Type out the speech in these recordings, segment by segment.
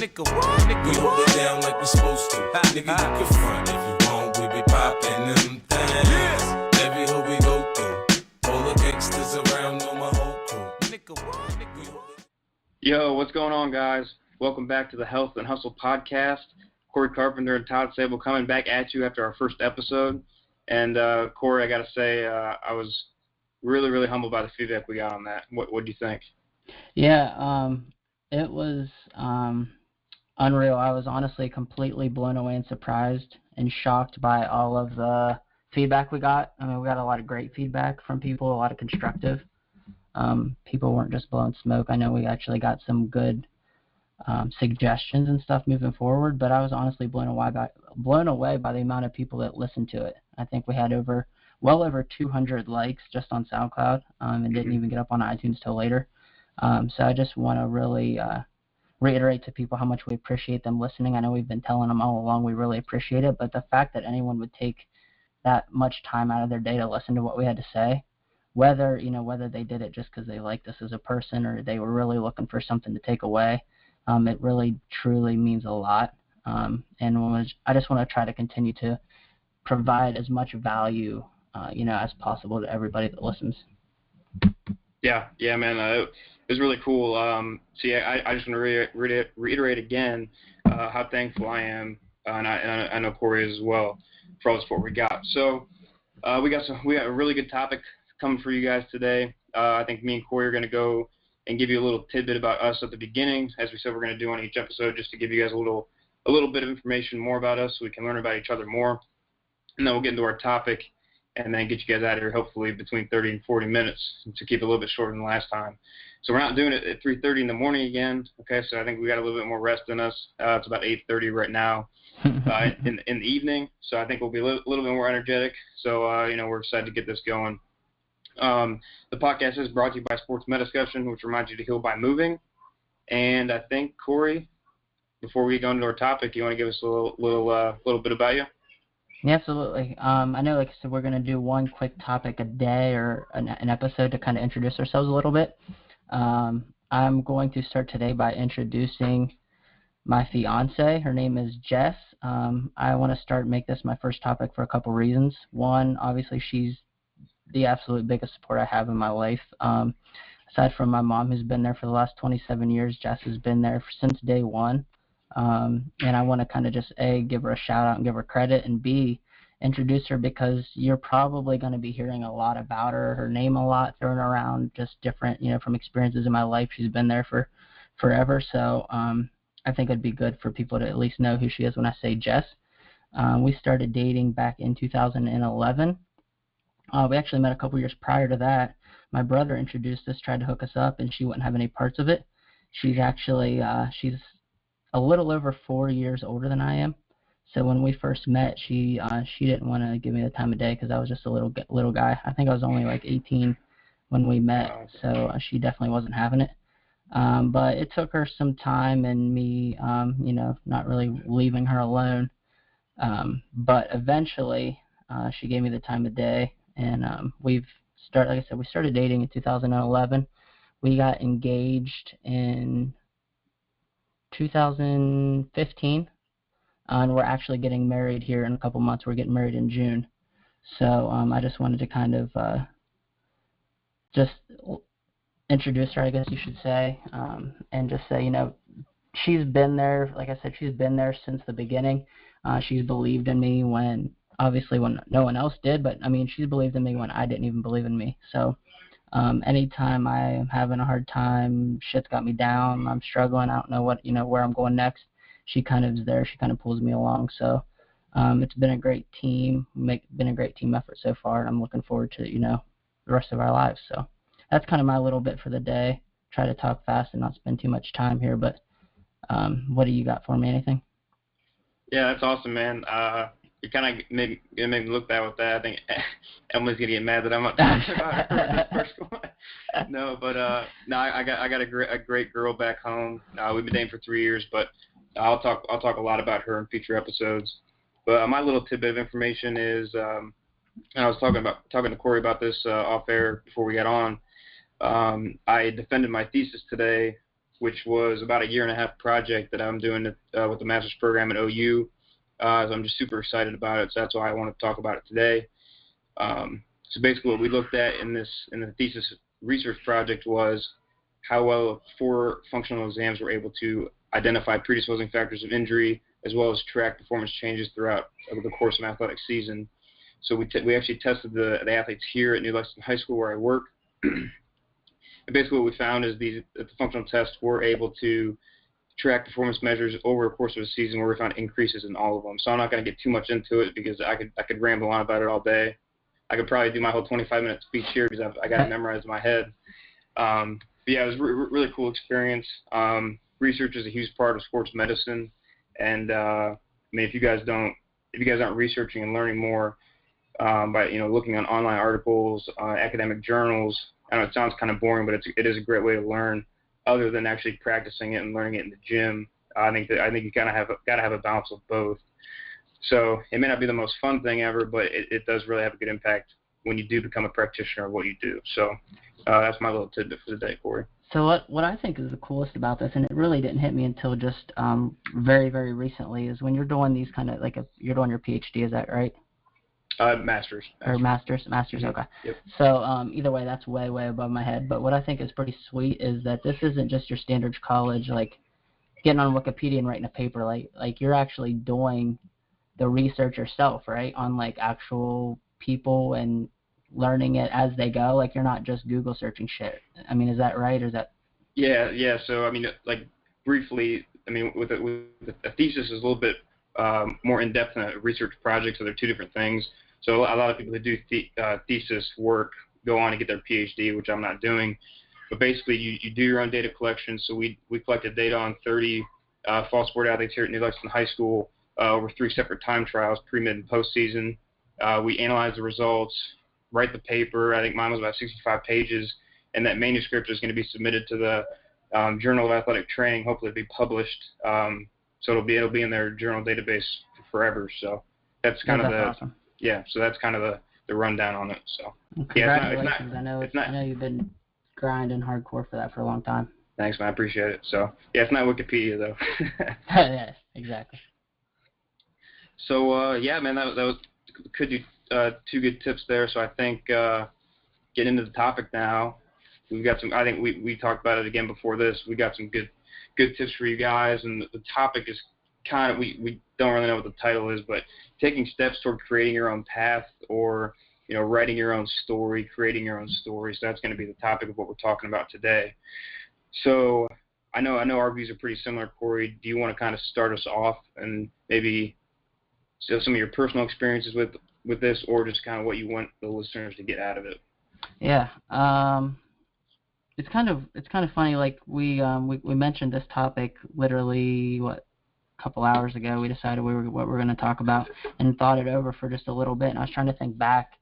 Nigga, what? Nigga, we hold it down like we supposed to. Nigga, you can front if you want. We be poppin' them things. Every hood we go through. All the gangsters around know my whole crew. Nigga, what? Nigga, Yo, what's going on, guys? Welcome back to the Health and Hustle podcast. Corey Carpenter and Todd Sable coming back at you after our first episode. And Corey, I got to say, I was really humbled by the feedback we got on that. What do you think? Yeah, it was unreal. I was honestly completely blown away and surprised and shocked by all of the feedback we got. I mean, we got a lot of great feedback from people, a lot of constructive. People weren't just blowing smoke. I know we actually got some good suggestions and stuff moving forward, but I was honestly blown away by the amount of people that listened to it. I think we had well over 200 likes just on SoundCloud, and didn't even get up on iTunes till later. So I just want to really reiterate to people how much we appreciate them listening. I know we've been telling them all along we really appreciate it, but the fact that anyone would take that much time out of their day to listen to what we had to say, whether they did it just because they liked us as a person or they were really looking for something to take away, it really truly means a lot. And I just want to try to continue to provide as much value as possible to everybody that listens. Yeah, man, it was really cool. I just want to reiterate again how thankful I am, and I know Corey is as well, for all the support we got. So we got a really good topic coming for you guys today. I think me and Corey are going to go and give you a little tidbit about us at the beginning, as we said we're going to do on each episode, just to give you guys a little bit of information more about us so we can learn about each other more. And then we'll get into our topic and then get you guys out of here hopefully between 30 and 40 minutes to keep it a little bit shorter than last time. So we're not doing it at 3:30 in the morning again, okay? So I think we got a little bit more rest in us. It's about 8:30 right now in the evening, so I think we'll be a little bit more energetic. So, we're excited to get this going. The podcast is brought to you by Sports Mediscussion, which reminds you to heal by moving. And I think, Corey, before we go into our topic, you want to give us a little bit about you? Yeah, absolutely. I know, like I said, we're going to do one quick topic a day or an episode to kind of introduce ourselves a little bit. I'm going to start today by introducing my fiance. Her name is Jess. I want to make this my first topic for a couple reasons. One, obviously, she's the absolute biggest support I have in my life. Aside from my mom, who's been there for the last 27 years, Jess has been there since day one. And I want to kind of just, A, give her a shout out and give her credit, and B, introduce her because you're probably going to be hearing a lot about her name a lot thrown around, just different, from experiences in my life. She's been there for forever. So I think it'd be good for people to at least know who she is when I say Jess. We started dating back in 2011. We actually met a couple years prior to that. My brother introduced us, tried to hook us up, and she wouldn't have any parts of it. She's actually, she's a little over 4 years older than I am. So when we first met, she didn't want to give me the time of day because I was just a little guy. I think I was only like 18 when we met, so she definitely wasn't having it. But it took her some time and me, not really leaving her alone. But eventually, she gave me the time of day, and we started dating in 2011. We got engaged in 2015, and we're actually getting married here in a couple months. We're getting married in June. So I just wanted to kind of just introduce her, I guess you should say, and just say, she's been there. Like I said, she's been there since the beginning. She's believed in me when no one else did, but I mean, she's believed in me when I didn't even believe in me. So anytime I'm having a hard time, shit's got me down, I'm struggling, I don't know where I'm going next, she kind of is there. She kind of pulls me along. So it's been a great team, been a great team effort so far, and I'm looking forward to, the rest of our lives. So that's kind of my little bit for the day. Try to talk fast and not spend too much time here, but what do you got for me? Anything? Yeah, that's awesome, man. You kind of made me look bad with that. I think Emily's gonna get mad that I'm not talking about her first one. No, but I got a great girl back home. We've been dating for 3 years, but I'll talk a lot about her in future episodes. But my little tidbit of information is, and I was talking to Corey about this off air before we got on. I defended my thesis today which was about a 1.5-year project that I'm doing with the master's program at OU. So I'm just super excited about it. So that's why I want to talk about it today. So basically, what we looked at in the thesis research project was how well 4 functional exams were able to identify predisposing factors of injury, as well as track performance changes throughout the course of an athletic season. So we actually tested the athletes here at New Lexington High School where I work. And basically what we found is that the functional tests were able to track performance measures over the course of a season where we found increases in all of them. So I'm not going to get too much into it because I could ramble on about it all day. I could probably do my whole 25-minute speech here because I got it memorized in my head. But yeah, it was really cool experience. Research is a huge part of sports medicine, and I mean, if you guys aren't researching and learning more by looking on online articles, academic journals, I know it sounds kind of boring, but it is a great way to learn. Other than actually practicing it and learning it in the gym, I think you kind of got to have a balance of both. So it may not be the most fun thing ever, but it does really have a good impact when you do become a practitioner of what you do. So that's my little tidbit for today, Corey. So what I think is the coolest about this, and it really didn't hit me until just very, very recently, is when you're doing these kind of you're doing your PhD, is that right? Master's. Or master's, okay. Yep. So either way, that's way, way above my head. But what I think is pretty sweet is that this isn't just your standard college, like getting on Wikipedia and writing a paper. Like you're actually doing the research yourself, right? On like actual people and learning it as they go. Like you're not just Google searching shit. I mean, is that right? Or is that? Yeah. So I mean, like briefly, I mean, with a thesis is a little bit more in depth than a research project. So they're 2 different things. So a lot of people who do thesis work go on to get their PhD, which I'm not doing. But basically, you do your own data collection. So we collected data on 30 fall sport athletes here at New Lexington High School over 3 separate time trials, pre, mid, and postseason. We analyzed the results, write the paper. I think mine was about 65 pages, and that manuscript is going to be submitted to the Journal of Athletic Training. Hopefully, it'll be published. So it'll be in their journal database forever. So that's kind of awesome. Yeah, so that's kind of the rundown on it. So well, congratulations! Yeah, I know you've been grinding hardcore for that for a long time. Thanks, man. I appreciate it. So yeah, it's not Wikipedia though. Yeah, exactly. So yeah, man, that was could do 2 good tips there. So I think get into the topic now. We've got some. I think we talked about it again before this. We got some good tips for you guys, and the topic is kind of we don't really know what the title is, but taking steps toward creating your own path, or writing your own story, creating your own story. So that's going to be the topic of what we're talking about today. So I know our views are pretty similar, Corey. Do you want to kind of start us off and maybe some of your personal experiences with this, or just kind of what you want the listeners to get out of it? Yeah. It's kind of funny. Like we mentioned this topic literally a couple hours ago. We decided what we're going to talk about and thought it over for just a little bit. And I was trying to think back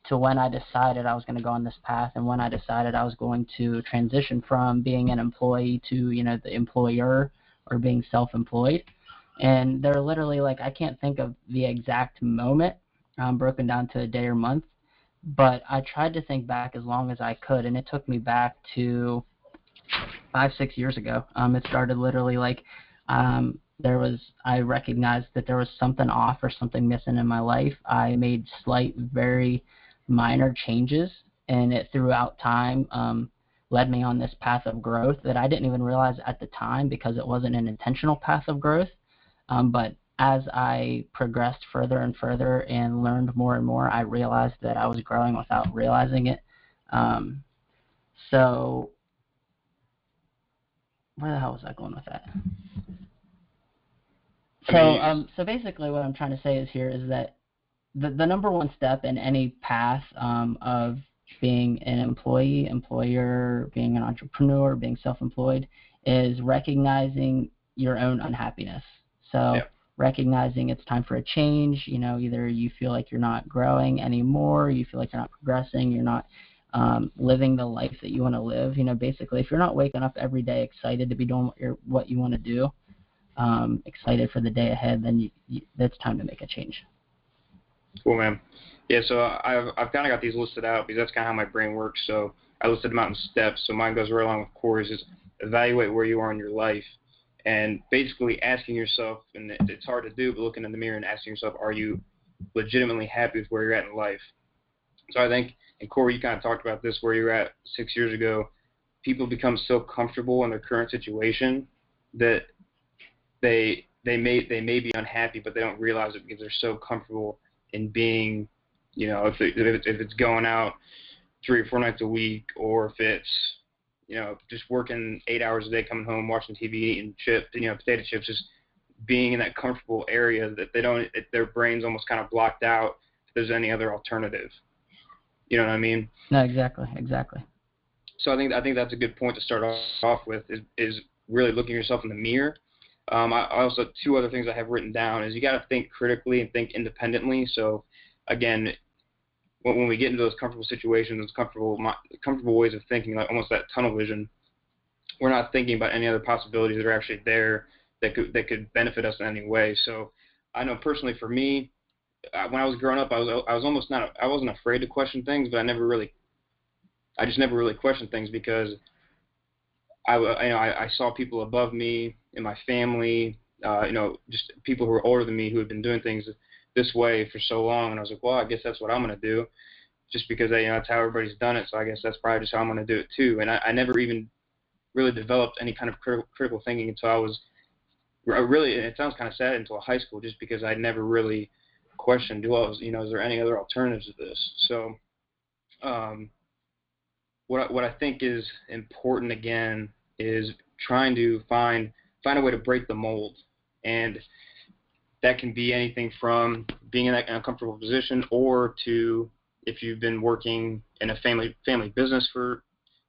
to when I decided I was going to go on this path, and when I decided I was going to transition from being an employee to the employer, or being self-employed. And they're literally I can't think of the exact moment broken down to a day or month, but I tried to think back as long as I could, and it took me back to 5-6 years ago. It started literally I recognized that there was something off or something missing in my life. I made slight, very minor changes, and it throughout time led me on this path of growth that I didn't even realize at the time because it wasn't an intentional path of growth. But as I progressed further and further and learned more and more, I realized that I was growing without realizing it. So where the hell was I going with that? So basically what I'm trying to say is that the number one step in any path of being an employee, employer, being an entrepreneur, being self-employed is recognizing your own unhappiness. So recognizing it's time for a change. Either you feel like you're not growing anymore, you feel like you're not progressing, you're not living the life that you want to live. Basically, if you're not waking up every day excited to be doing what you want to do, excited for the day ahead, then that's time to make a change. Cool, man. Yeah, so I've kind of got these listed out because that's kind of how my brain works. So I listed them out in steps. So mine goes right along with Corey's. evaluate where you are in your life, and basically asking yourself, and it's hard to do, but looking in the mirror and asking yourself, are you legitimately happy with where you're at in life? So I think, and Corey, you kind of talked about this, where you're at 6 years ago. People become so comfortable in their current situation that they may be unhappy, but they don't realize it because they're so comfortable in being, if it's going out 3 or 4 nights a week, or if it's, just working 8 hours a day, coming home, watching TV, eating chips, potato chips, just being in that comfortable area that their brain's almost kind of blocked out if there's any other alternative. You know what I mean? No, exactly. So I think that's a good point to start off with is really looking at yourself in the mirror. I also, 2 other things I have written down is you got to think critically and think independently. So again, when we get into those comfortable situations, those comfortable ways of thinking, like almost that tunnel vision, we're not thinking about any other possibilities that are actually there that could benefit us in any way. So I know personally for me, when I was growing up, I wasn't afraid to question things, but I just never really questioned things because I saw people above me in my family, just people who were older than me who had been doing things this way for so long, and I was like, well, I guess that's what I'm going to do, just because that's how everybody's done it, so I guess that's probably just how I'm going to do it too. And I never even really developed any kind of critical thinking until I was really, and it sounds kind of sad, until high school, just because I never really questioned, well, is there any other alternatives to this? So what I think is important again is trying to find a way to break the mold, and that can be anything from being in that uncomfortable position, or to if you've been working in a family business for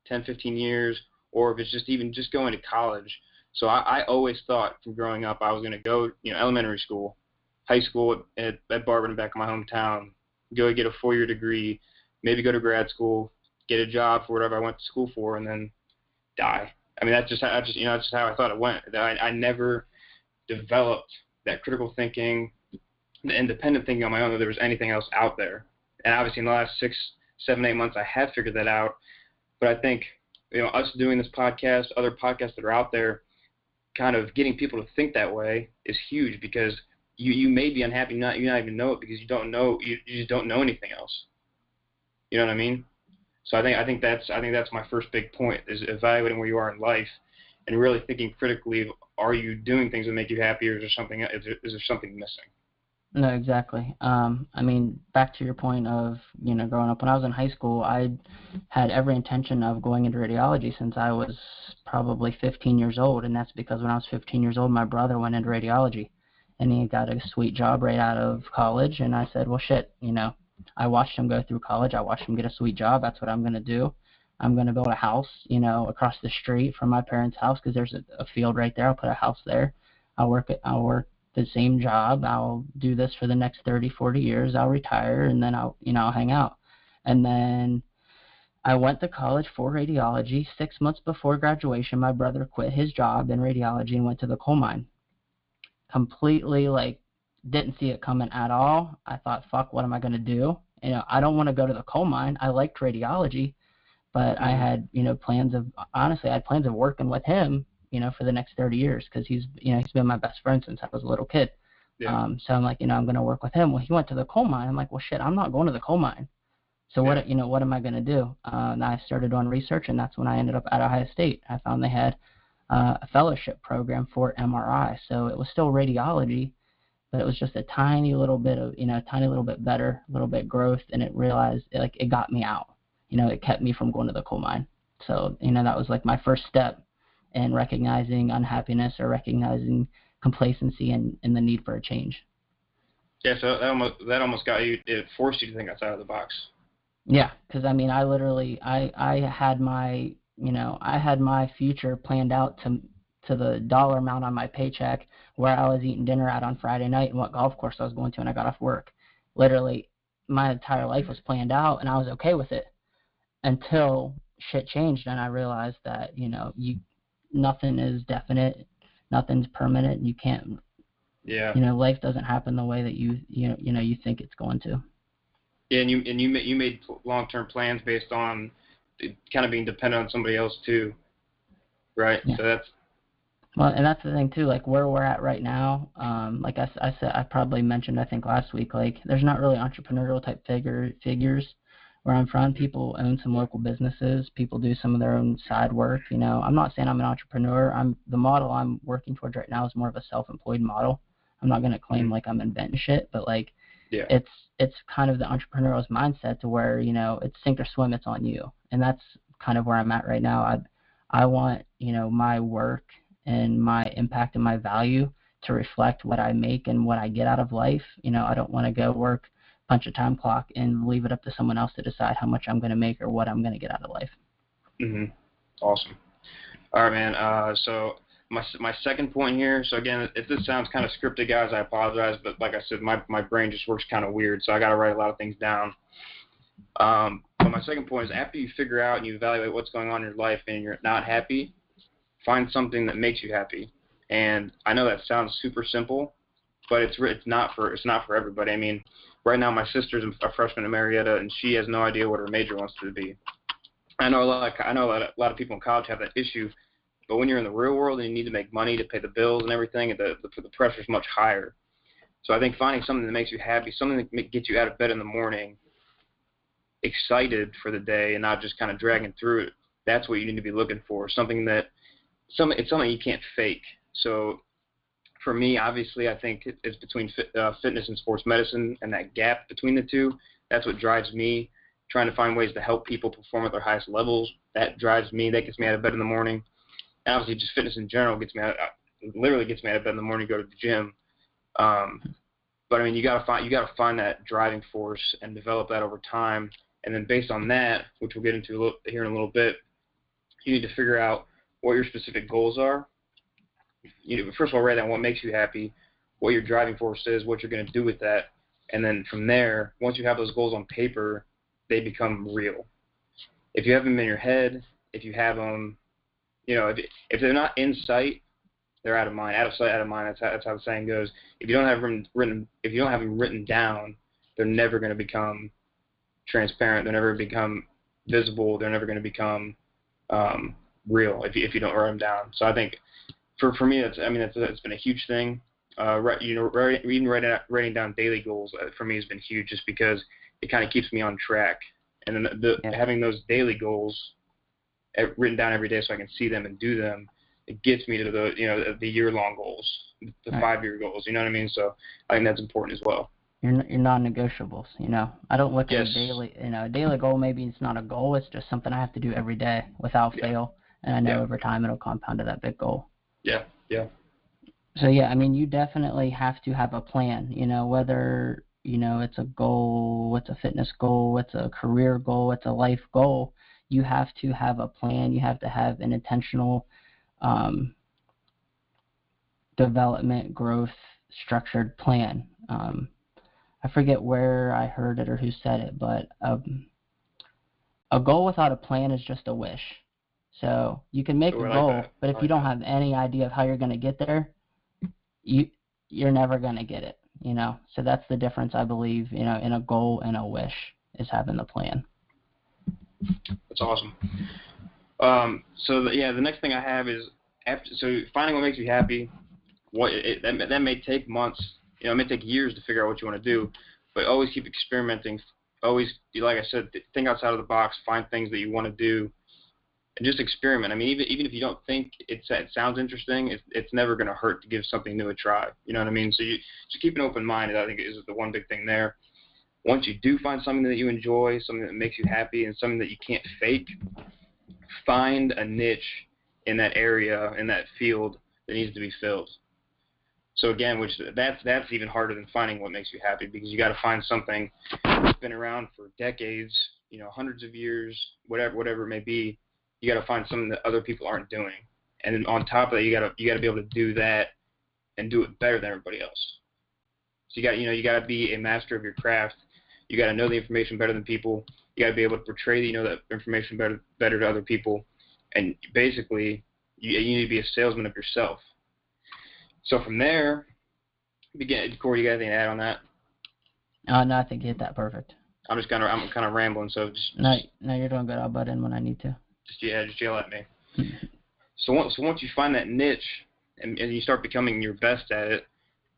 10, 15 years, or if it's just going to college. So I always thought from growing up I was going to go, elementary school, high school at Barberton, back in my hometown, go get a 4-year degree, maybe go to grad school, get a job for whatever I went to school for, and then die. I mean, that's just how I thought it went. I never developed that critical thinking, the independent thinking on my own, that there was anything else out there. And obviously in the last 6, 7, 8 months, I have figured that out. But I think, us doing this podcast, other podcasts that are out there, kind of getting people to think that way is huge, because you may be unhappy, you not even know it, because you just don't know anything else. You know what I mean? So I think that's my first big point, is evaluating where you are in life and really thinking critically of, are you doing things that make you happy, or is there something missing? No, exactly. I mean, back to your point of, growing up, when I was in high school, I had every intention of going into radiology since I was probably 15 years old, and that's because when I was 15 years old, my brother went into radiology, and he got a sweet job right out of college, and I said, well, shit, I watched him go through college. I watched him get a sweet job. That's what I'm going to do. I'm going to build a house, across the street from my parents' house, because there's a field right there. I'll put a house there. I'll work the same job. I'll do this for the next 30, 40 years. I'll retire, and then I'll hang out. And then I went to college for radiology. 6 months before graduation, my brother quit his job in radiology and went to the coal mine. Completely, didn't see it coming at all. I thought, fuck, what am I going to do? I don't want to go to the coal mine. I liked radiology, but I had, plans of working with him, for the next 30 years, because he's been my best friend since I was a little kid. Yeah. So I'm like, I'm going to work with him. Well, he went to the coal mine. I'm like, well, shit, I'm not going to the coal mine. So what am I going to do? And I started doing research, and that's when I ended up at Ohio State. I found they had a fellowship program for MRI. So it was still radiology, but it was just a tiny little bit better, a little bit growth, and it got me out. It kept me from going to the coal mine. So, that was my first step in recognizing unhappiness, or recognizing complacency and the need for a change. Yeah, so that almost got you, it forced you to think outside of the box. Yeah, because I literally, I had my future planned out to the dollar amount on my paycheck, where I was eating dinner at on Friday night, and what golf course I was going to when I got off work. Literally, my entire life was planned out, and I was okay with it until shit changed, and I realized that nothing is definite, nothing's permanent. You can't. Yeah. Life doesn't happen the way that you think it's going to. Yeah, and you made long-term plans based on kind of being dependent on somebody else too. right? Yeah. So that's Well, and that's the thing too, like where we're at right now, like I said, I probably mentioned, I think last week, like there's not really entrepreneurial type figures where I'm from. People own some local businesses. People do some of their own side work. I'm not saying I'm an entrepreneur. The model I'm working towards right now is more of a self-employed model. I'm not going to claim like I'm inventing shit, but like yeah. it's kind of the entrepreneurial's mindset to where, it's sink or swim, it's on you. And that's kind of where I'm at right now. I want, my work and my impact and my value to reflect what I make and what I get out of life. I don't want to go work, punch a time clock, and leave it up to someone else to decide how much I'm going to make or what I'm going to get out of life. Awesome. All right, man. So my second point here. So again, if this sounds kind of scripted, guys, I apologize. But like I said, my brain just works kind of weird, so I got to write a lot of things down. But my second point is after you figure out and you evaluate what's going on in your life and you're not happy, find something that makes you happy. And I know that sounds super simple, but it's not for everybody. I mean, right now my sister's a freshman at Marietta, and she has no idea what her major wants to be. I know a lot of people in college have that issue, but when you're in the real world and you need to make money to pay the bills and everything, the pressure's much higher. So I think finding something that makes you happy, something that gets you out of bed in the morning, excited for the day and not just kind of dragging through it, that's what you need to be looking for. It's something you can't fake. So for me, obviously, I think it's between fitness and sports medicine, and that gap between the two, that's what drives me, trying to find ways to help people perform at their highest levels. That drives me. That gets me out of bed in the morning. And obviously, just fitness in general literally gets me out of bed in the morning to go to the gym. But I mean, you gotta find that driving force and develop that over time. And then based on that, which we'll get into here in a little bit, you need to figure out what your specific goals are. First of all, write down what makes you happy, what your driving force is, what you're going to do with that. And then from there, once you have those goals on paper, they become real. If you have them in your head, if you have them, if they're not in sight, they're out of mind. Out of sight, out of mind. That's how the saying goes. If you don't have them written down, they're never going to become transparent. They're never going to become visible. They're never going to become real if you don't write them down. So I think for me, it's been a huge thing. Writing down daily goals for me has been huge, just because it kind of keeps me on track. And then having those daily goals written down every day so I can see them and do them, it gets me to the year-long goals, the 5-year goals. You know what I mean? So I think that's important as well. Your non-negotiables. I don't look at Yes. a daily. A daily goal. Maybe it's not a goal. It's just something I have to do every day without fail. And I know over time it'll compound to that big goal. Yeah. So yeah, I mean, you definitely have to have a plan. Whether it's a goal, it's a fitness goal, it's a career goal, it's a life goal. You have to have a plan. You have to have an intentional development, growth, structured plan. I forget where I heard it or who said it, but a goal without a plan is just a wish. So you can make a goal, but if you don't have any idea of how you're going to get there, you're never going to get it. So that's the difference, I believe, in a goal and a wish, is having the plan. That's awesome. The next thing I have is finding what makes you happy. That may take months. It may take years to figure out what you want to do, but always keep experimenting. Always, like I said, think outside of the box. Find things that you want to do, and just experiment. I mean, even if you don't think it sounds interesting, it's never going to hurt to give something new a try. You know what I mean? So you just keep an open mind. I think is the one big thing there. Once you do find something that you enjoy, something that makes you happy, and something that you can't fake, find a niche in that area, in that field that needs to be filled. So again, that's even harder than finding what makes you happy, because you got to find something that's been around for decades, hundreds of years, whatever it may be. You got to find something that other people aren't doing, and then on top of that, you got to be able to do that and do it better than everybody else. So you got to be a master of your craft. You got to know the information better than people. You got to be able to portray that information better to other people, and basically, you need to be a salesman of yourself. So from there, Corey, you got anything to add on that? No, I think you hit that perfect. I'm kind of rambling, so just no, you're doing good. I'll butt in when I need to. Just yell at me. So once you find that niche and you start becoming your best at it,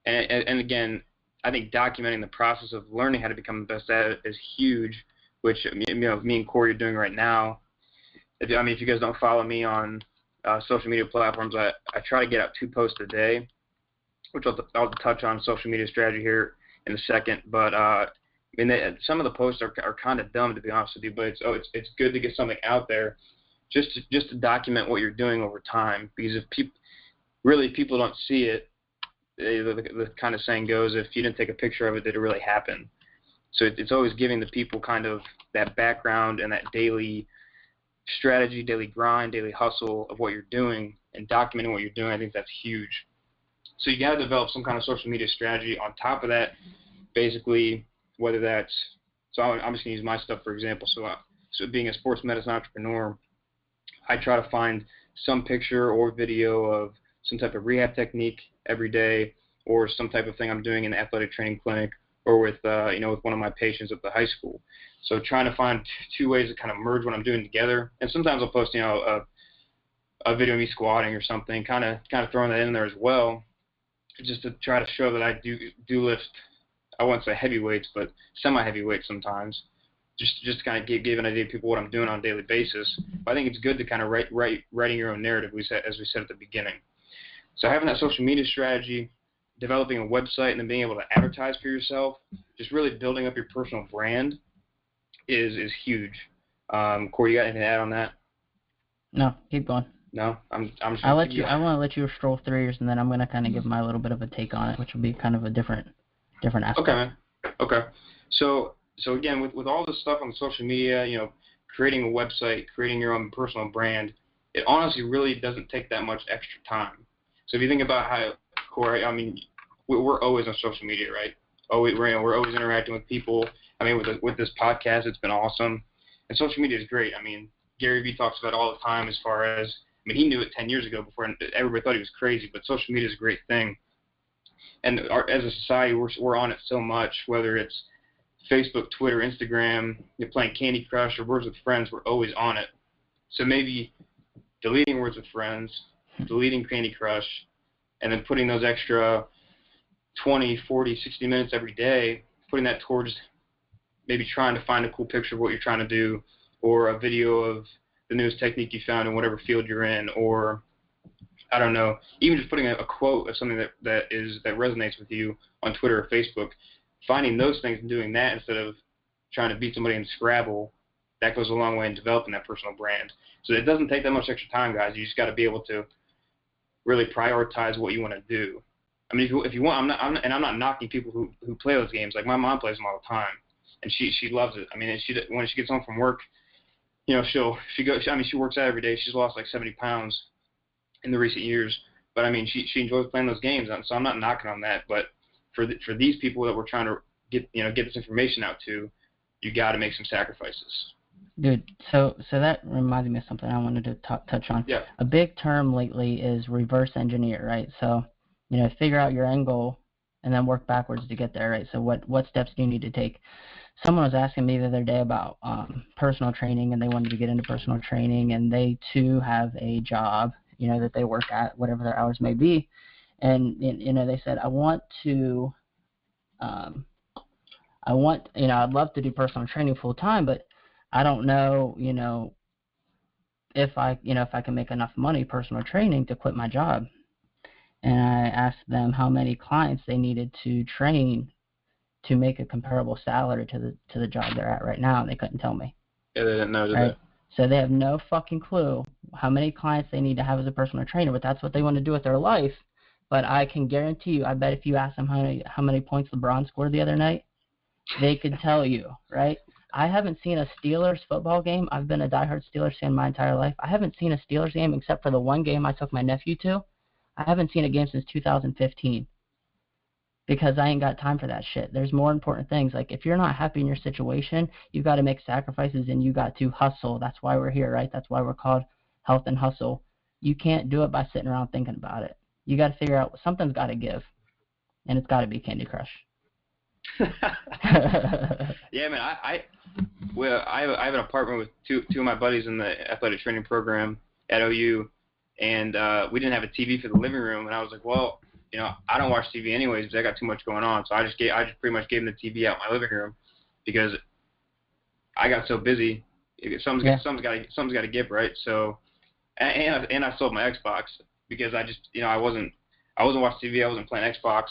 and again, I think documenting the process of learning how to become the best at it is huge, which me and Corey are doing right now. If you guys don't follow me on social media platforms, I try to get out 2 posts a day, which I'll touch on social media strategy here in a second. But some of the posts are kind of dumb, to be honest with you, but it's good to get something out there just to document what you're doing over time, because if people don't see it, the kind of saying goes, if you didn't take a picture of it, did it really happen? So it's always giving the people kind of that background and that daily strategy, daily grind, daily hustle of what you're doing, and documenting what you're doing. I think that's huge. So you got to develop some kind of social media strategy on top of that. Basically, whether that's, so I'm just going to use my stuff for example. So being a sports medicine entrepreneur, I try to find some picture or video of some type of rehab technique every day, or some type of thing I'm doing in the athletic training clinic, or with with one of my patients at the high school. So trying to find 2 ways to kind of merge what I'm doing together. And sometimes I'll post a video of me squatting or something, kind of throwing that in there as well, just to try to show that I do lift. I won't say heavy weights, but semi-heavy weights sometimes. Just to kind of give an idea to people what I'm doing on a daily basis. But I think it's good to kind of writing your own narrative, as we said at the beginning. So having that social media strategy, developing a website, and then being able to advertise for yourself, just really building up your personal brand is huge. Corey, you got anything to add on that? No, keep going. No, I'm just. I want to let you stroll through yours, and then I'm gonna kind of give my little bit of a take on it, which will be kind of a different aspect. Okay, man. Okay. So again, with all this stuff on social media, creating a website, creating your own personal brand, it honestly really doesn't take that much extra time. So if you think about how, Corey, we're always on social media, right? We're always interacting with people. With this podcast, it's been awesome, and social media is great. Gary Vee talks about it all the time. As far as, he knew it 10 years ago before everybody thought he was crazy, but social media is a great thing. And as a society, we're on it so much, whether it's Facebook, Twitter, Instagram, you're playing Candy Crush or Words with Friends, we're always on it. So maybe deleting Words with Friends, deleting Candy Crush, and then putting those extra 20, 40, 60 minutes every day, putting that towards maybe trying to find a cool picture of what you're trying to do, or a video of the newest technique you found in whatever field you're in, or I don't know, even just putting a quote of something that resonates with you on Twitter or Facebook, finding those things and doing that instead of trying to beat somebody in Scrabble, that goes a long way in developing that personal brand. So it doesn't take that much extra time, guys. You just got to be able to really prioritize what you want to do. If you want, I'm not knocking people who play those games. Like my mom plays them all the time, and she loves it. When she gets home from work, she works out every day. She's lost like 70 pounds in the recent years, but she enjoys playing those games. So I'm not knocking on that. But for these people that we're trying to get this information out to, you got to make some sacrifices. Dude, so that reminded me of something I wanted to touch on. Yeah. A big term lately is reverse engineer, right? So, figure out your end goal and then work backwards to get there, right? So what steps do you need to take? Someone was asking me the other day about personal training, and they wanted to get into personal training, and they too have a job, that they work at, whatever their hours may be. And, they said, I'd love to do personal training full time, but I don't know, if I can make enough money personal training to quit my job. And I asked them how many clients they needed to train to make a comparable salary to the job they're at right now, and they couldn't tell me. Yeah, they didn't know, did right? they? So they have no fucking clue how many clients they need to have as a personal trainer, but that's what they want to do with their life. But I can guarantee you, I bet if you ask them how many points LeBron scored the other night, they could tell you, right? I haven't seen a Steelers football game. I've been a diehard Steelers fan my entire life. I haven't seen a Steelers game except for the one game I took my nephew to. I haven't seen a game since 2015 because I ain't got time for that shit. There's more important things. Like, if you're not happy in your situation, you've got to make sacrifices and you got to hustle. That's why we're here, right? That's why we're called Health and Hustle. You can't do it by sitting around thinking about it. You got to figure out something's got to give, and it's got to be Candy Crush. Yeah, man. I have an apartment with two of my buddies in the athletic training program at OU, and we didn't have a TV for the living room, and I was like, well, you know, I don't watch TV anyways because I got too much going on, so I just pretty much gave him the TV out in my living room because I got so busy. Something's got to give, right? So, and I sold my Xbox because I just, you know, I wasn't watching TV, I wasn't playing Xbox,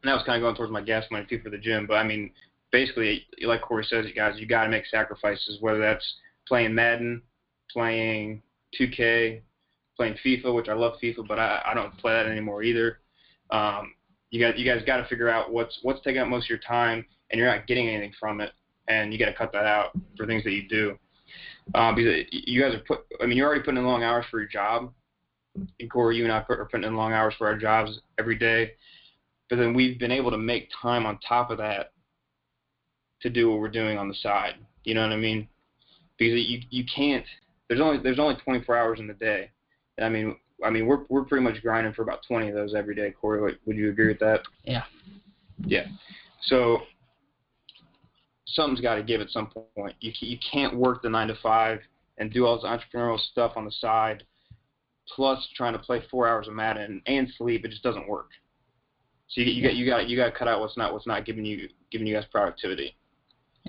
and that was kind of going towards my gas money too for the gym. But I mean, basically, like Corey says, you guys, you got to make sacrifices, whether that's playing Madden, playing 2K, playing FIFA, which I love FIFA, but I don't play that anymore either. You guys got to figure out what's taking up most of your time, and you're not getting anything from it, and you got to cut that out for things that you do. Because you guys you're already putting in long hours for your job. And Corey, you and I are putting in long hours for our jobs every day, but then we've been able to make time on top of that to do what we're doing on the side. You know what I mean? Because you can't. There's only 24 hours in the day. And I mean we're pretty much grinding for about 20 of those every day. Corey, would you agree with that? Yeah. Yeah. So something's got to give at some point. You can't work the 9 to 5 and do all this entrepreneurial stuff on the side, plus trying to play 4 hours of Madden and sleep. It just doesn't work. So you got to cut out what's not giving you guys productivity.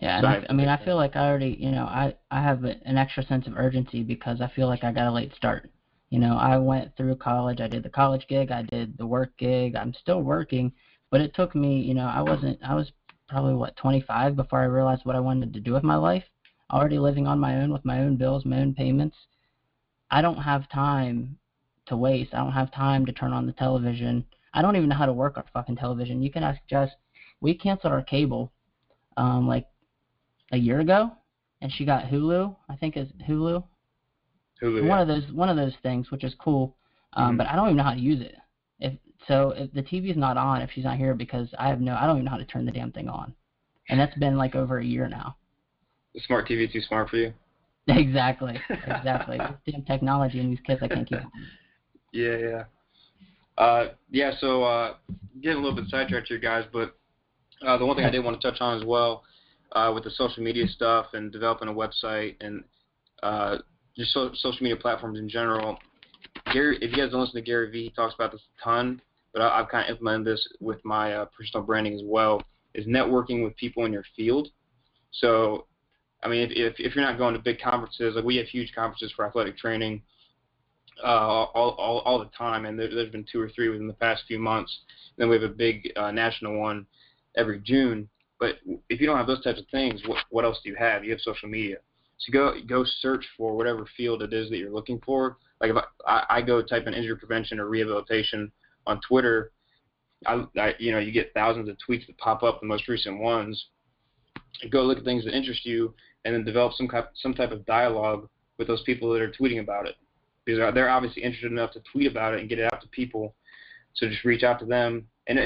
Yeah, and I feel like I already, you know, I have an extra sense of urgency because I feel like I got a late start. You know, I went through college. I did the college gig. I did the work gig. I'm still working, but it took me, you know, I was probably 25 before I realized what I wanted to do with my life. Already living on my own with my own bills, my own payments. I don't have time to waste. I don't have time to turn on the television. I don't even know how to work our fucking television. You can ask Jess. We canceled our cable like a year ago, and she got Hulu. I think it's Hulu. Hulu. One of those things, which is cool. But I don't even know how to use it. If the TV's not on, if she's not here, because I don't even know how to turn the damn thing on, and that's been like over a year now. The smart TV is too smart for you. Exactly. This damn technology and these kids, I can't keep up. Yeah. So getting a little bit sidetracked here, guys, but the one thing I did want to touch on as well, with the social media stuff and developing a website and just social media platforms in general. Gary, if you guys don't listen to Gary Vee, he talks about this a ton, but I've kind of implemented this with my personal branding as well, is networking with people in your field. So, I mean, if you're not going to big conferences, like we have huge conferences for athletic training all the time, and there's been 2 or 3 within the past few months. Then we have a big national one every June. But if you don't have those types of things, what else do you have? You have social media. So go search for whatever field it is that you're looking for. Like if I go type in injury prevention or rehabilitation on Twitter, you get thousands of tweets that pop up, the most recent ones. Go look at things that interest you, and then develop some type of dialogue with those people that are tweeting about it, because they're obviously interested enough to tweet about it and get it out to people. So just reach out to them, and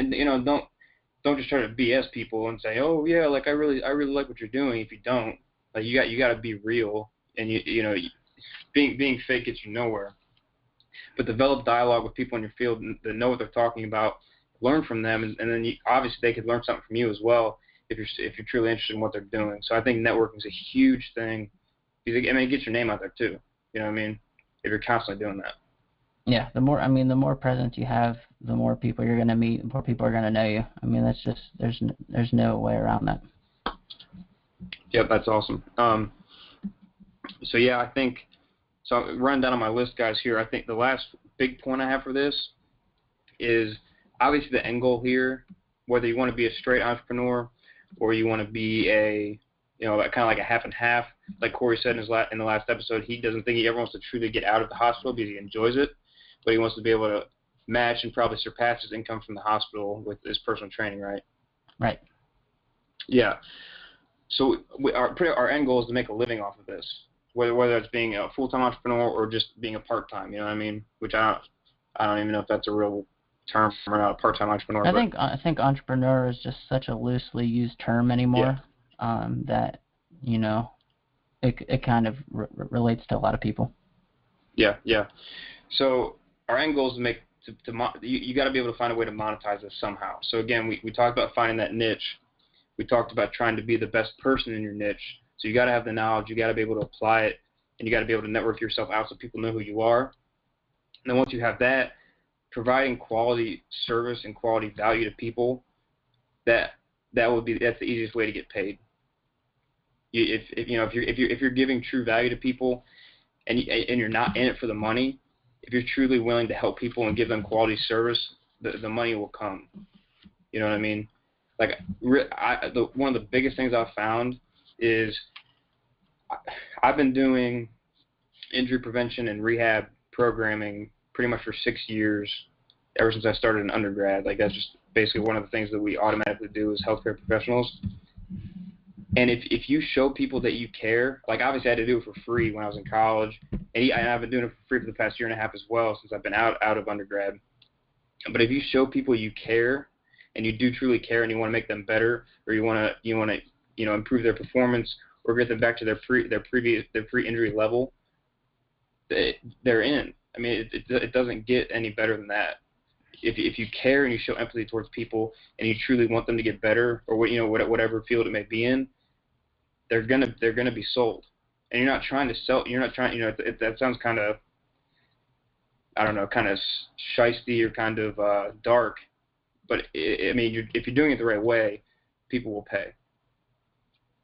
don't just try to BS people and say, oh yeah, like I really like what you're doing. If you don't, like you got to be real, and being fake gets you nowhere. But develop dialogue with people in your field that know what they're talking about. Learn from them, and then obviously they could learn something from you as well if you're truly interested in what they're doing. So I think networking is a huge thing. Because, I mean, it gets your name out there too. You know what I mean? If you're constantly doing that. Yeah, the more presence you have, the more people you're gonna meet, the more people are gonna know you. I mean, that's just there's no way around that. Yep, that's awesome. So yeah, I think so. I'm running down on my list, guys. Here, I think the last big point I have for this is obviously the end goal here. Whether you want to be a straight entrepreneur or you want to be a kind of like a half and half, like Corey said in the last episode, he doesn't think he ever wants to truly get out of the hospital because he enjoys it, but he wants to be able to match and probably surpass his income from the hospital with his personal training, right? Right. Yeah. So our end goal is to make a living off of this, whether it's being a full-time entrepreneur or just being a part-time. You know what I mean? Which I don't even know if that's a real term or not, a part-time entrepreneur. I think entrepreneur is just such a loosely used term anymore. Yeah. That it kind of relates to a lot of people. Yeah. So our end goal is to make you got to be able to find a way to monetize this somehow. So again, we talked about finding that niche. We talked about trying to be the best person in your niche. So you got to have the knowledge. You got to be able to apply it, and you got to be able to network yourself out so people know who you are. And then once you have that, providing quality service and quality value to people, that's the easiest way to get paid. If you're giving true value to people, and you're not in it for the money, if you're truly willing to help people and give them quality service, the money will come. You know what I mean? Like, one of the biggest things I've found is I've been doing injury prevention and rehab programming pretty much for 6 years, ever since I started in undergrad. Like, that's just basically one of the things that we automatically do as healthcare professionals. And if you show people that you care, like, obviously I had to do it for free when I was in college, and I've been doing it for free for the past year and a half as well since I've been out of undergrad. But if you show people you care, and you do truly care, and you want to make them better, or you want to improve their performance, or get them back to their pre-injury level, they're in. I mean, it doesn't get any better than that. If you care and you show empathy towards people, and you truly want them to get better, or whatever field it may be in, they're gonna be sold. And you're not trying to sell. You're not trying. That sounds kind of, I don't know, kind of shisty or kind of dark. But if you're doing it the right way, people will pay.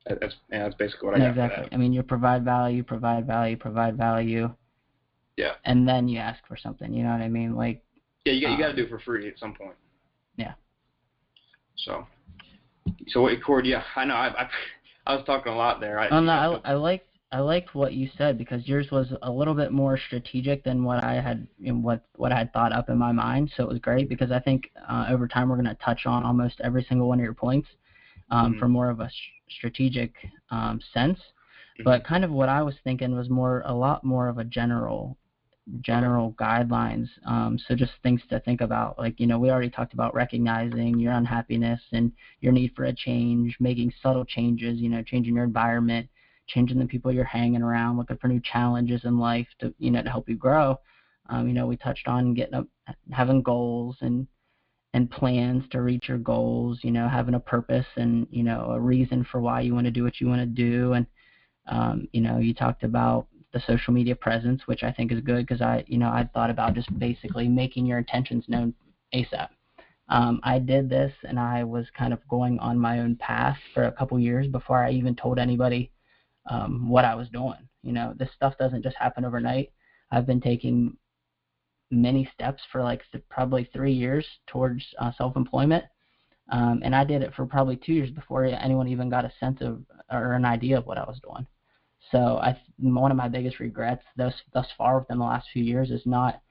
That's basically what I got exactly. for that. I mean, you provide value, provide value. Yeah. And then you ask for something. You know what I mean? Like. Yeah, you got to do it for free at some point. Yeah. So what, Cord? Yeah, I know. I was talking a lot there. I liked what you said, because yours was a little bit more strategic than what I had what I had thought up in my mind. So it was great, because I think over time we're going to touch on almost every single one of your points from more of a strategic sense. Mm-hmm. But kind of what I was thinking was a lot more of a general guidelines. So just things to think about. Like, we already talked about recognizing your unhappiness and your need for a change, making subtle changes, changing your environment, changing the people you're hanging around, looking for new challenges in life to help you grow. We touched on having goals and plans to reach your goals, having a purpose and, a reason for why you want to do what you want to do. And, you talked about the social media presence, which I think is good, because I thought about just basically making your intentions known ASAP. I did this, and I was kind of going on my own path for a couple years before I even told anybody what I was doing. This stuff doesn't just happen overnight. I've been taking many steps for probably 3 years towards self-employment, and I did it for probably 2 years before anyone even got a sense of or an idea of what I was doing. So one of my biggest regrets thus far within the last few years is not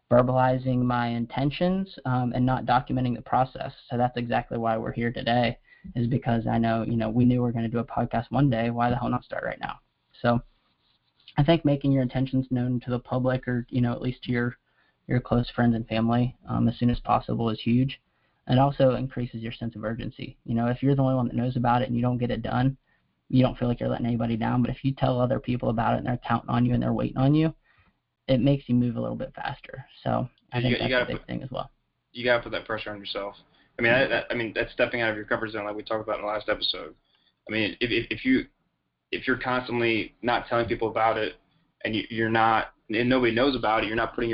verbalizing my intentions and not documenting the process. So that's exactly why we're here today, is because I know, we knew we were going to do a podcast one day. Why the hell not start right now? So I think making your intentions known to the public, or, at least to your close friends and family as soon as possible, is huge. And also increases your sense of urgency. If you're the only one that knows about it and you don't get it done, you don't feel like you're letting anybody down. But if you tell other people about it and they're counting on you and they're waiting on you, it makes you move a little bit faster. So I think that's a big thing as well. You got to put that pressure on yourself. I mean, that's stepping out of your comfort zone, like we talked about in the last episode. I mean, if you're constantly not telling people about it, and you're not, and nobody knows about it, you're not making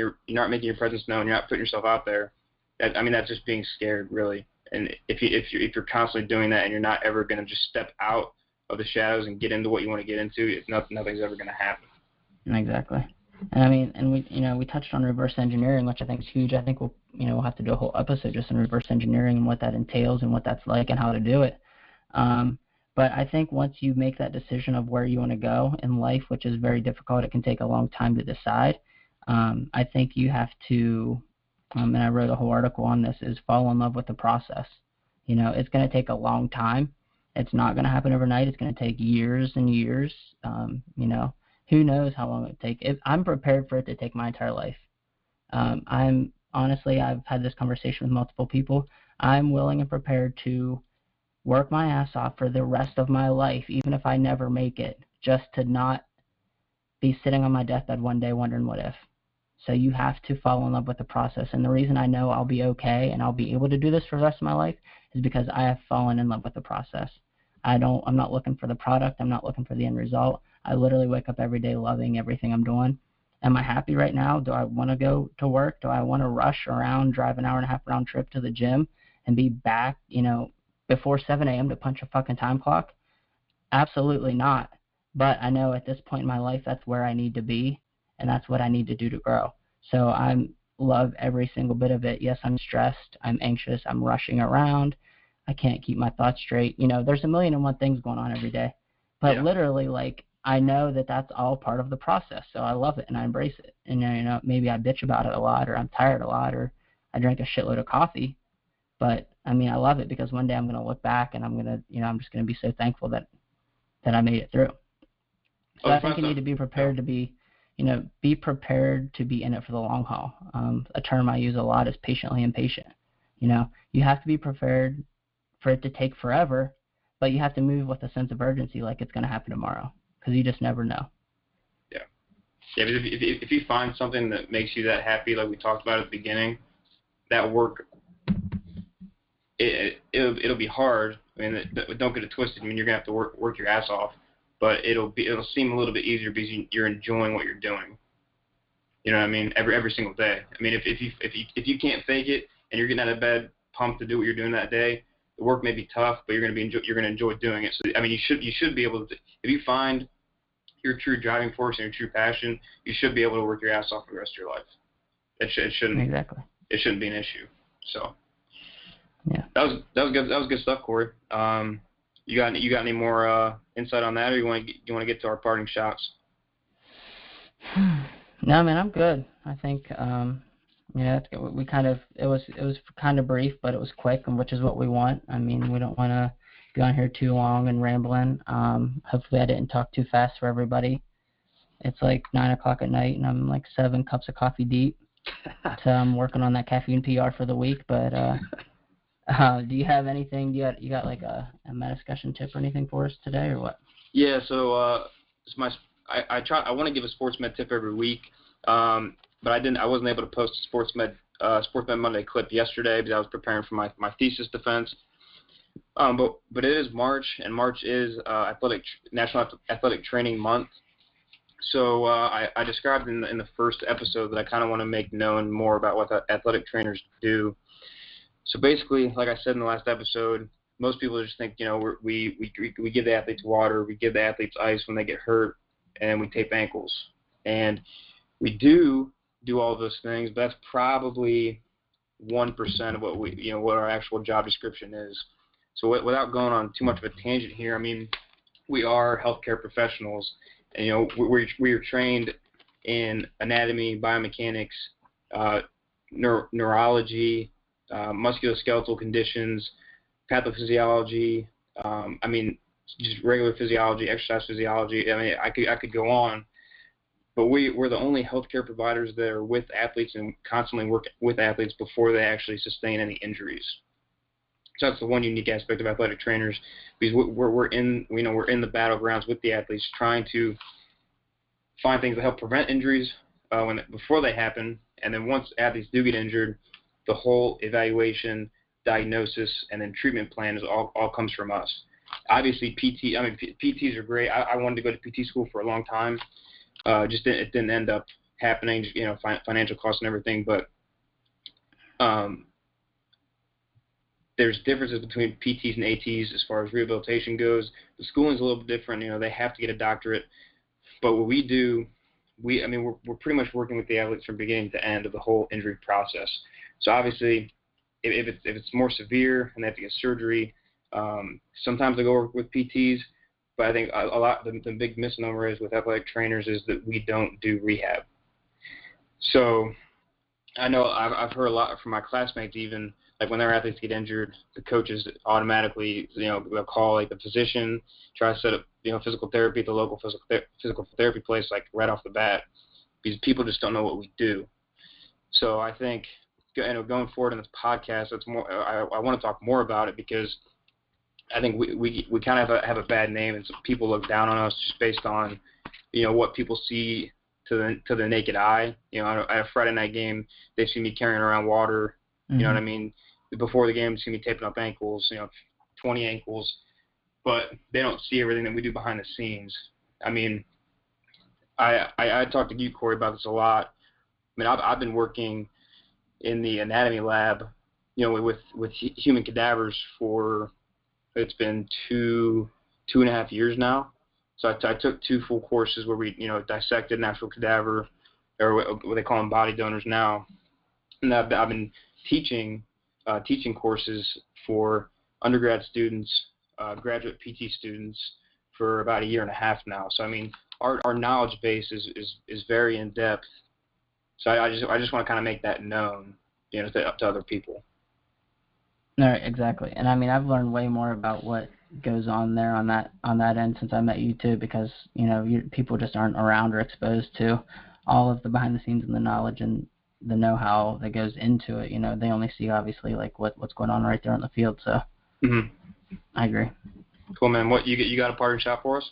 your presence known, you're not putting yourself out there. That's just being scared, really. And if you're constantly doing that, and you're not ever going to just step out of the shadows and get into what you want to get into, nothing's ever going to happen. Exactly. And we touched on reverse engineering, which I think is huge. I think we'll have to do a whole episode just on reverse engineering and what that entails and what that's like and how to do it. But I think once you make that decision of where you want to go in life, which is very difficult, it can take a long time to decide. I think you have to, and I wrote a whole article on this, is fall in love with the process. It's going to take a long time. It's not going to happen overnight. It's going to take years and years. Who knows how long it would take. I'm prepared for it to take my entire life. I've had this conversation with multiple people. I'm willing and prepared to work my ass off for the rest of my life, even if I never make it, just to not be sitting on my deathbed one day wondering what if. So you have to fall in love with the process. And the reason I know I'll be okay and I'll be able to do this for the rest of my life is because I have fallen in love with the process. I'm not looking for the product. I'm not looking for the end result. I literally wake up every day loving everything I'm doing. Am I happy right now? Do I want to go to work? Do I want to rush around, drive an hour and a half round trip to the gym and be back, before 7 a.m. to punch a fucking time clock? Absolutely not. But I know at this point in my life, that's where I need to be, and that's what I need to do to grow. So I love every single bit of it. Yes, I'm stressed. I'm anxious. I'm rushing around. I can't keep my thoughts straight. There's a million and one things going on every day. But literally, I know that that's all part of the process. So I love it and I embrace it. And, maybe I bitch about it a lot, or I'm tired a lot, or I drink a shitload of coffee. But, I love it because one day I'm going to look back and I'm going to, I'm just going to be so thankful that I made it through. So I think you need to be prepared to be prepared to be in it for the long haul. A term I use a lot is patiently impatient. You have to be prepared for it to take forever, but you have to move with a sense of urgency like it's going to happen tomorrow, because you just never know. Yeah. Yeah, but if you find something that makes you that happy, like we talked about at the beginning, that work, it'll be hard. Don't get it twisted. You're going to have to work your ass off, but it'll seem a little bit easier because you're enjoying what you're doing. You know what I mean? Every single day. If you can't fake it and you're getting out of bed pumped to do what you're doing that day, the work may be tough, but you're going to enjoy doing it. So you should be able to, if you find your true driving force and your true passion, you should be able to work your ass off for the rest of your life. It shouldn't exactly. It shouldn't be an issue. So yeah, that was good. That was good stuff, Corey. You got any more insight on that, or you want to get to our parting shots? No, man, I'm good. I think we kind of it was kind of brief, but it was quick, and which is what we want. We don't want to be on here too long and rambling. Hopefully I didn't talk too fast for everybody. It's like 9 o'clock at night, and I'm like 7 cups of coffee deep. So I'm working on that caffeine PR for the week. But do you have anything? You got like a meta discussion tip or anything for us today, or what? Yeah. So I want to give a sports med tip every week. But I wasn't able to post a Sports Med Monday clip yesterday because I was preparing for my thesis defense. But it is March, and March is National Athletic Training Month. So I described in the first episode that I kind of want to make known more about what athletic trainers do. So basically, like I said in the last episode, most people just think we give the athletes water, we give the athletes ice when they get hurt, and we tape ankles, and we do all those things, but that's probably 1% of what our actual job description is. So without going on too much of a tangent here, we are healthcare professionals, and we are trained in anatomy, biomechanics, neurology, musculoskeletal conditions, pathophysiology. Just regular physiology, exercise physiology. I could go on. But we're the only healthcare providers that are with athletes and constantly work with athletes before they actually sustain any injuries. So that's the one unique aspect of athletic trainers, because we're in the battlegrounds with the athletes, trying to find things that help prevent injuries before they happen, and then once athletes do get injured, the whole evaluation, diagnosis, and then treatment plan all comes from us. Obviously, PTs are great. I wanted to go to PT school for a long time. It didn't end up happening, financial costs and everything, but there's differences between PTs and ATs as far as rehabilitation goes. The schooling's a little bit different. They have to get a doctorate, but what we do, we're pretty much working with the athletes from beginning to end of the whole injury process. So obviously, if it's more severe and they have to get surgery, sometimes they go work with PTs. But I think the big misnomer is with athletic trainers is that we don't do rehab. So I know I've heard a lot from my classmates, even like when their athletes get injured, the coaches automatically they'll call like the physician, try to set up physical therapy at the local physical therapy place like right off the bat, because people just don't know what we do. So I think going forward in this podcast, it's more I want to talk more about it, because I think we kind of have a bad name, and some people look down on us just based on what people see to the naked eye. At a Friday night game, they see me carrying around water. Mm-hmm. You know what I mean? Before the game, they see me taping up ankles, 20 ankles, but they don't see everything that we do behind the scenes. I talked to you, Corey, about this a lot. I mean, I've been working in the anatomy lab, with human cadavers for, it's been 2.5 years now. So I took 2 full courses where we, dissected an actual cadaver, or what they call them body donors now. And I've been teaching courses for undergrad students, graduate PT students for about a year and a half now. So I mean, our knowledge base is very in depth. So I just want to kind of make that known, to other people. No, exactly. And I mean, I've learned way more about what goes on there on that end since I met you too, because people just aren't around or exposed to all of the behind the scenes and the knowledge and the know-how that goes into it. They only see obviously like what's going on right there in the field. So I agree. Cool, man. What you got a parting shot for us?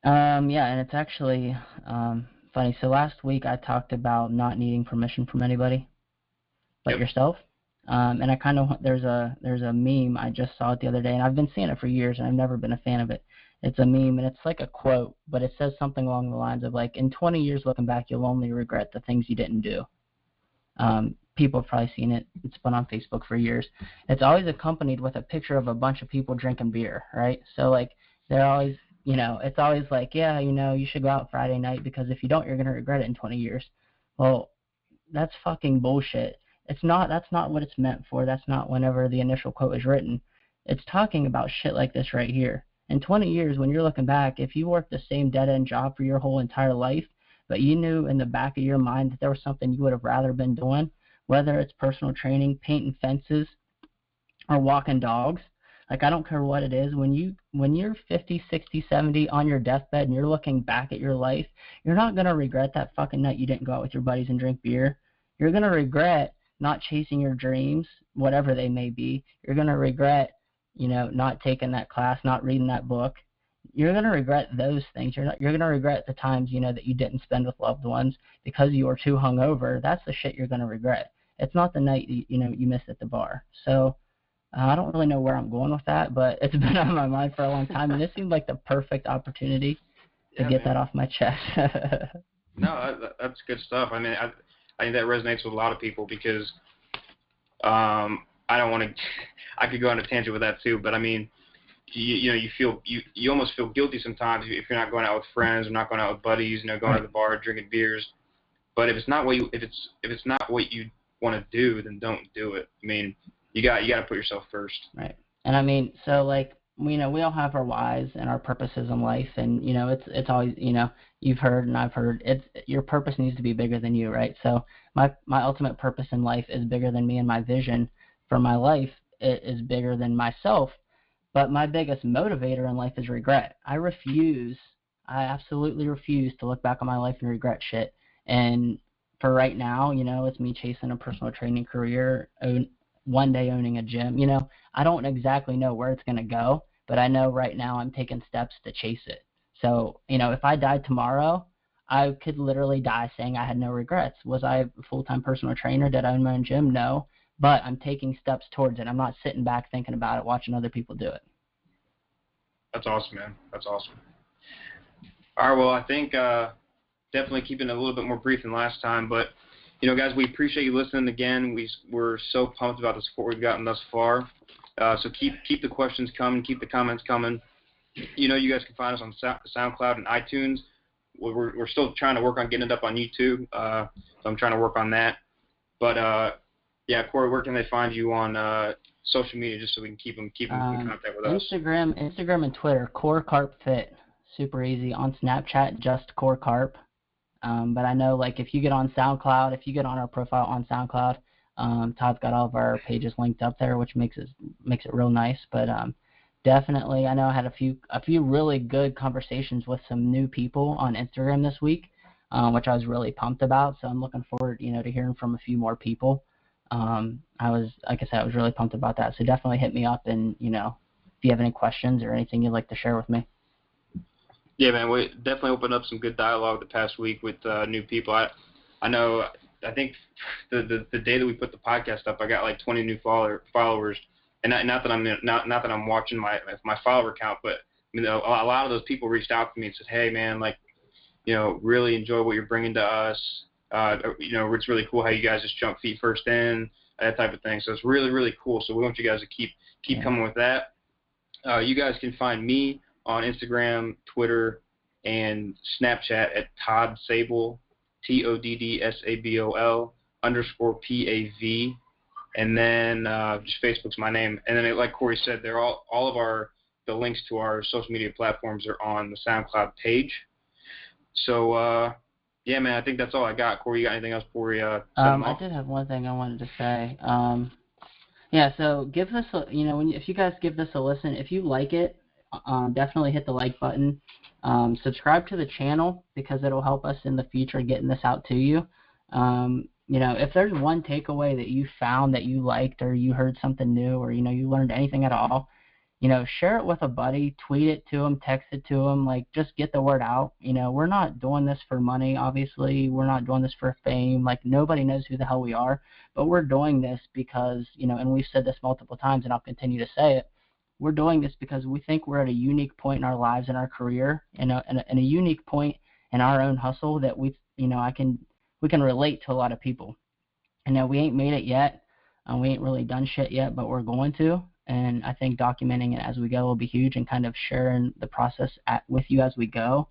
Yeah, and it's actually funny. So last week I talked about not needing permission from anybody but yourself. And I kind of, there's a meme, I just saw it the other day, and I've been seeing it for years, and I've never been a fan of it. It's a meme, and it's like a quote, but it says something along the lines of, like, in 20 years looking back, you'll only regret the things you didn't do. People have probably seen it. It's been on Facebook for years. It's always accompanied with a picture of a bunch of people drinking beer, right? So, like, they're always, it's always like, yeah, you should go out Friday night, because if you don't, you're going to regret it in 20 years. Well, that's fucking bullshit. That's not what it's meant for. That's not whenever the initial quote is written. It's talking about shit like this right here. In 20 years, when you're looking back, if you worked the same dead-end job for your whole entire life, but you knew in the back of your mind that there was something you would have rather been doing, whether it's personal training, painting fences, or walking dogs, like, I don't care what it is, when you're 50, 60, 70 on your deathbed and you're looking back at your life, you're not going to regret that fucking night you didn't go out with your buddies and drink beer. You're going to regret not chasing your dreams, whatever they may be. You're going to regret, not taking that class, not reading that book. You're going to regret those things. You're going to regret the times, that you didn't spend with loved ones because you were too hungover. That's the shit you're going to regret. It's not the night you missed at the bar. So I don't really know where I'm going with that, but it's been on my mind for a long time, and this seemed like the perfect opportunity to get that off my chest. No, that's good stuff. I mean, I think that resonates with a lot of people, because I don't want to. I could go on a tangent with that too, but I mean, you almost feel guilty sometimes if you're not going out with friends or not going out with buddies, going to the bar, drinking beers. But if it's not what you want to do, then don't do it. I mean, you got to put yourself first. Right. And I mean, so like, we all have our whys and our purposes in life, and it's always, you've heard and I've heard, your purpose needs to be bigger than you, right? So my ultimate purpose in life is bigger than me, and my vision for my life is bigger than myself. But my biggest motivator in life is regret. I absolutely refuse to look back on my life and regret shit. And for right now, it's me chasing a personal training career, one day owning a gym. I don't exactly know where it's going to go, but I know right now I'm taking steps to chase it. So, if I died tomorrow, I could literally die saying I had no regrets. Was I a full-time personal trainer? Did I own my own gym? No. But I'm taking steps towards it. I'm not sitting back thinking about it, watching other people do it. That's awesome, man. That's awesome. All right, well, I think definitely keeping it a little bit more brief than last time, but guys, we appreciate you listening again. We're so pumped about the support we've gotten thus far. So keep the questions coming, keep the comments coming. You guys can find us on SoundCloud and iTunes. We're still trying to work on getting it up on YouTube, so I'm trying to work on that. But yeah, Corey, where can they find you on social media, just so we can keep them in contact with us? Instagram and Twitter, Core Carp Fit, super easy. On Snapchat, just Core Carp. But I know, like, if you get on SoundCloud, if you get on our profile on SoundCloud, Todd's got all of our pages linked up there, which makes it real nice. But definitely, I know I had a few really good conversations with some new people on Instagram this week, which I was really pumped about. So I'm looking forward, to hearing from a few more people. I was really pumped about that. So definitely hit me up, and if you have any questions or anything you'd like to share with me. Yeah, man, we definitely opened up some good dialogue the past week with new people. I know. I think the day that we put the podcast up, I got like 20 new followers, and not that I'm watching my follower count, but a lot of those people reached out to me and said, "Hey, man, like, really enjoy what you're bringing to us. It's really cool how you guys just jump feet first in, that type of thing. So it's really, really cool. So we want you guys to keep coming with that. You guys can find me on Instagram, Twitter, and Snapchat at Todd Sable, TODDSABOL _PAV. And then just Facebook's my name. And then, like Corey said, they're all of the links to our social media platforms are on the SoundCloud page. So, yeah, man, I think that's all I got. Corey, you got anything else before we I did have one thing I wanted to say. So give this, if you guys give this a listen, if you like it, definitely hit the like button. Subscribe to the channel because it'll help us in the future getting this out to you. If there's one takeaway that you found that you liked or you heard something new or, you learned anything at all, share it with a buddy, tweet it to them, text it to them, just get the word out. We're not doing this for money, obviously. We're not doing this for fame. Nobody knows who the hell we are, but we're doing this because, and we've said this multiple times and I'll continue to say it, we're doing this because we think we're at a unique point in our lives, in our career, and a unique point in our own hustle that we can relate to a lot of people. We ain't made it yet. We ain't really done shit yet, but we're going to. And I think documenting it as we go will be huge and kind of sharing the process with you as we go.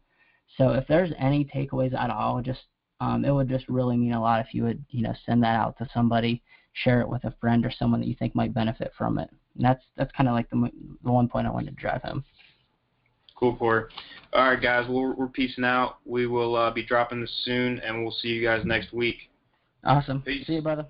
So if there's any takeaways at all, it would just really mean a lot if you would, send that out to somebody, share it with a friend or someone that you think might benefit from it. And that's kind of like the one point I wanted to drive home. Cool, Corey. All right, guys, we're peacing out. We will be dropping this soon, and we'll see you guys next week. Awesome. Peace. See you, brother.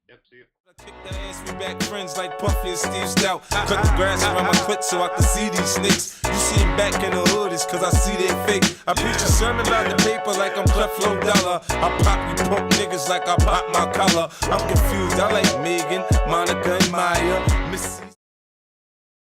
Yep, see you. I kick the ass, we back friends like Puffy and Steve Stout. Cut the grass around my clit so I can see these snakes. You see them back in the hood, it's cause I see they fake. I preach a sermon about the paper like I'm Creflo Dollar. I pop you punk niggas like I pop my collar. I'm confused, I like Megan, Monica, and Maya. Missy.